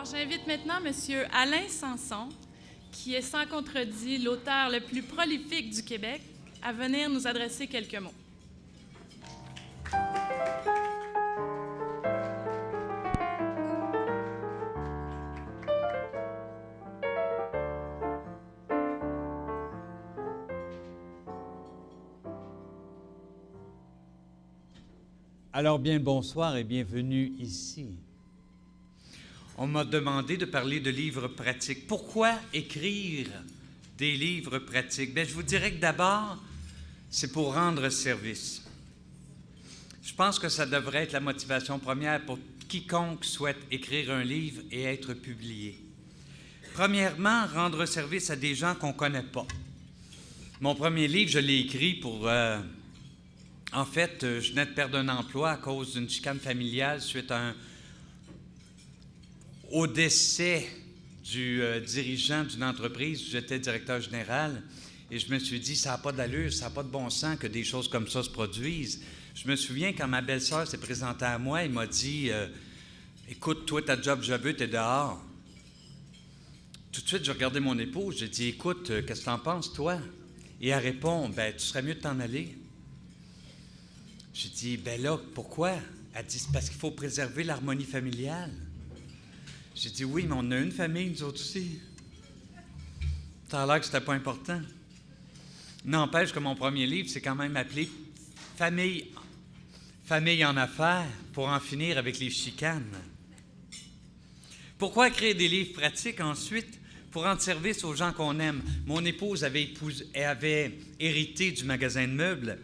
Alors, j'invite maintenant M. Alain Sanson, qui est sans contredit l'auteur le plus prolifique du Québec, à venir nous adresser quelques mots. Alors bien le bonsoir et bienvenue ici. On m'a demandé de parler de livres pratiques. Pourquoi écrire des livres pratiques? Bien, je vous dirais que d'abord, c'est pour rendre service. Je pense que ça devrait être la motivation première pour quiconque souhaite écrire un livre et être publié. Premièrement, rendre service à des gens qu'on ne connaît pas. Mon premier livre, je l'ai écrit pour... En fait, je venais de perdre un emploi à cause d'une chicane familiale suite au décès du dirigeant d'une entreprise où j'étais directeur général. Et je me suis dit, ça n'a pas d'allure, ça n'a pas de bon sens que des choses comme ça se produisent. Je me souviens quand ma belle-sœur s'est présentée à moi, elle m'a dit, écoute, toi, ta job, je veux, t'es dehors. Tout de suite, j'ai regardé mon épouse, j'ai dit, écoute, qu'est-ce que t'en penses, toi? Et elle répond, ben, tu serais mieux de t'en aller. J'ai dit, ben là, pourquoi? Elle dit, c'est parce qu'il faut préserver l'harmonie familiale. J'ai dit, oui, mais on a une famille, nous autres aussi. Ça a l'air que c'était pas important. N'empêche que mon premier livre, c'est quand même appelé Famille en affaires, pour en finir avec les chicanes. Pourquoi créer des livres pratiques ensuite? Pour rendre service aux gens qu'on aime. Mon épouse avait hérité du magasin de meubles.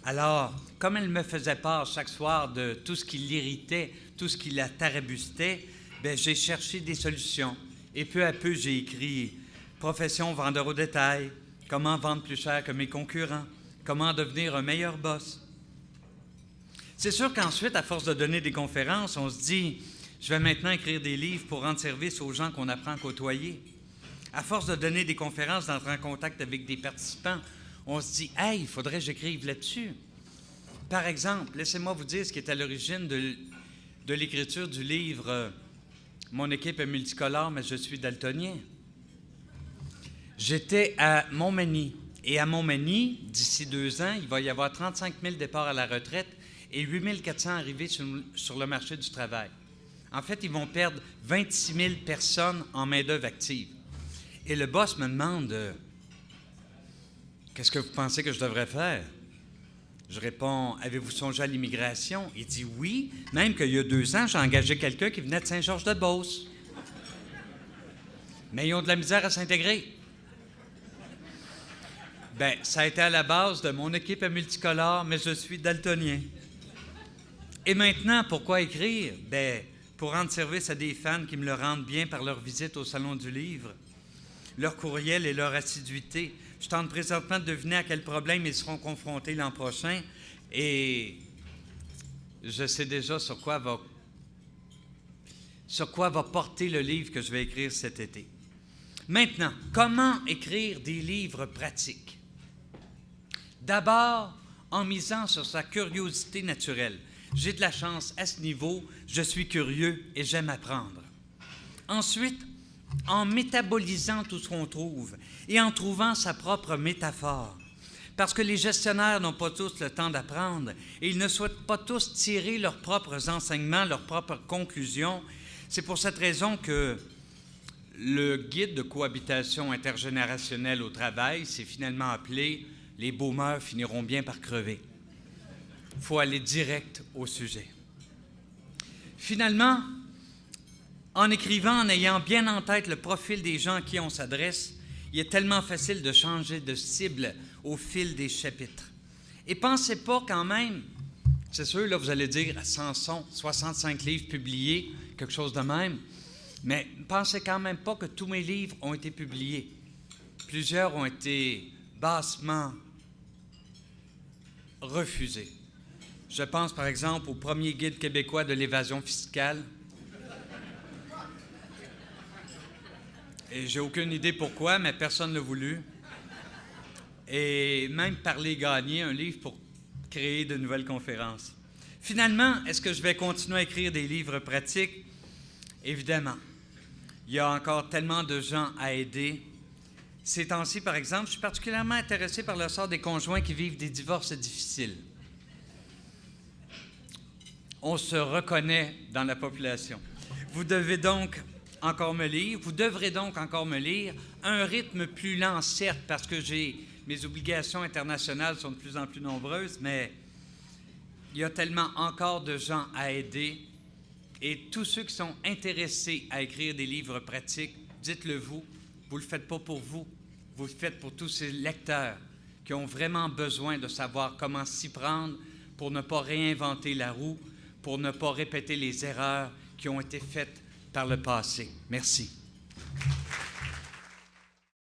Alors, comme elle me faisait part chaque soir de tout ce qui l'irritait, tout ce qui la tarabustait, bien, j'ai cherché des solutions. Et peu à peu, j'ai écrit « Profession vendeur au détail »,« Comment vendre plus cher que mes concurrents »,« Comment devenir un meilleur boss ». C'est sûr qu'ensuite, à force de donner des conférences, on se dit « Je vais maintenant écrire des livres pour rendre service aux gens qu'on apprend à côtoyer ». À force de donner des conférences, d'entrer en contact avec des participants, on se dit « Hey, il faudrait que j'écrive là-dessus ». Par exemple, laissez-moi vous dire ce qui est à l'origine de l'écriture du livre « Mon équipe est multicolore, mais je suis daltonien ». J'étais à Montmagny. Et à Montmagny, d'ici 2 ans, il va y avoir 35 000 départs à la retraite et 8 400 arrivés sur le marché du travail. En fait, ils vont perdre 26 000 personnes en main-d'œuvre active. Et le boss me demande « Qu'est-ce que vous pensez que je devrais faire? » Je réponds, « Avez-vous songé à l'immigration? » Il dit, « Oui, même qu'il y a 2 ans, j'ai engagé quelqu'un qui venait de Saint-Georges-de-Beauce. Mais ils ont de la misère à s'intégrer. » Bien, ça a été à la base de mon équipe est multicolore, mais je suis daltonien. Et maintenant, pourquoi écrire? Bien, pour rendre service à des fans qui me le rendent bien par leur visite au Salon du Livre, leur courriel et leur assiduité. Je tente présentement de deviner à quel problème ils seront confrontés l'an prochain et je sais déjà sur quoi va porter le livre que je vais écrire cet été. Maintenant, comment écrire des livres pratiques? D'abord, en misant sur sa curiosité naturelle. J'ai de la chance à ce niveau, je suis curieux et j'aime apprendre. Ensuite, en métabolisant tout ce qu'on trouve et en trouvant sa propre métaphore. Parce que les gestionnaires n'ont pas tous le temps d'apprendre et ils ne souhaitent pas tous tirer leurs propres enseignements, leurs propres conclusions. C'est pour cette raison que le guide de cohabitation intergénérationnelle au travail s'est finalement appelé « Les boomers finiront bien par crever ». Il faut aller direct au sujet. Finalement, en écrivant, en ayant bien en tête le profil des gens à qui on s'adresse, il est tellement facile de changer de cible au fil des chapitres. Et pensez pas quand même, c'est sûr, là, vous allez dire, Sanson, 65 livres publiés, quelque chose de même, mais pensez quand même pas que tous mes livres ont été publiés. Plusieurs ont été bassement refusés. Je pense par exemple au premier guide québécois de l'évasion fiscale. Et j'ai aucune idée pourquoi, mais personne ne l'a voulu. Et même Parler gagner, un livre pour créer de nouvelles conférences. Finalement, est-ce que je vais continuer à écrire des livres pratiques? Évidemment. Il y a encore tellement de gens à aider. Ces temps-ci, par exemple, je suis particulièrement intéressé par le sort des conjoints qui vivent des divorces difficiles. On se reconnaît dans la population. Vous devrez donc encore me lire, un rythme plus lent, certes, parce que mes obligations internationales sont de plus en plus nombreuses, mais il y a tellement encore de gens à aider. Et tous ceux qui sont intéressés à écrire des livres pratiques, dites-le vous, vous ne le faites pas pour vous, vous le faites pour tous ces lecteurs qui ont vraiment besoin de savoir comment s'y prendre pour ne pas réinventer la roue, pour ne pas répéter les erreurs qui ont été faites par le passé. Merci.